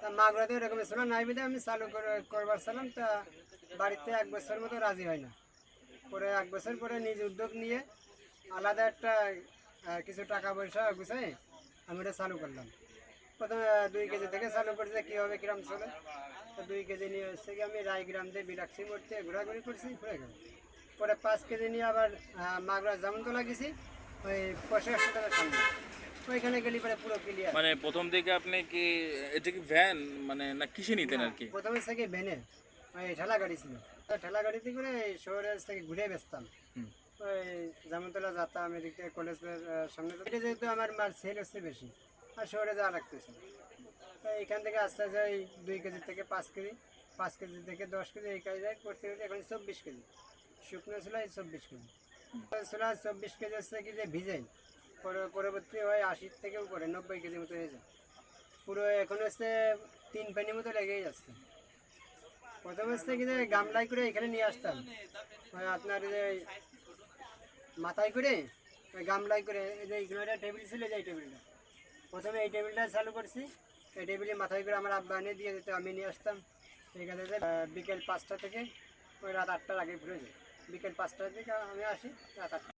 তা মাগুরাতে এরকম ছিল নাই বিধে আমি চালু করবার ছিলাম। তা বাড়িতে 1 বছর মতো রাজি হয় না। পরে 1 বছর পরে নিজ উদ্যোগ নিয়ে আলাদা একটা কিছু টাকা পয়সা গুছাই আমি এটা চালু করলাম। প্রথমে 2 কেজি থেকে চালু করছে কীভাবে কিরাম চলে। তো 2 কেজি নিয়ে হচ্ছে কি আমি রায়গ্রাম দিয়ে বিলাক্সি করতে ঘোরাঘুরি করছি, ঘুরে গেল। পরে 5 কেজি নিয়ে আবার মাগুরা জামতলা গেছি, ওই 85 টাকার সামনে। ওইখানে গেলি পরে পুরো ক্লিয়ার। মানে প্রথম দিকে আপনি কি এটা কি ভ্যান মানে না কিসে নিতেন আর কি? প্রথমে থেকে ভ্যানে ওই ঠেলা গাড়ি ছিল। তো ঠেলা গাড়িতে করে এই শহরের থেকে ঘুরে বেচতাম। হুম। ওই জামতলা যেতাম, এদিকে কলেজের সামনে থেকে। যেহেতু আমার মাল সেল হচ্ছে বেশি, আর শহরে যাওয়া লাগতেছে। তো এইখান থেকে আস্তে আস্তে ওই 2 কেজি থেকে 5 কেজি, 5 কেজি থেকে 10 কেজি, এই কাজে করতে করতে এখন 24 কেজি। শুকনো ছিল 24 কেজি ছিল। 24 কেজি হচ্ছে কি যে ভিজাই, পরবর্তী হয় 80 থেকে উপরে 90 কেজি মতো হয়ে যায় পুরো। এখন হচ্ছে 3 পানি মতো লেগেই যাচ্ছে। প্রথম হচ্ছে কি যে গামলাই করে এখানে নিয়ে আসতাম, ওই আপনার যে মাথায় করে ওই গামলাই করে, এই যে এইখানে একটা টেবিল ছিল, যে এই টেবিলটা প্রথমে এই টেবিলটা চালু করছি। এই টেবিলে মাথায় করে আমার আব্বা এনে দিয়ে যেত, আমি নিয়ে আসতাম। এখানে বিকেল 5টা থেকে ওই রাত 8টার আগে ঘুরে যাই। বিকেল 5টা থেকে আমি আসি, রাত 8টা।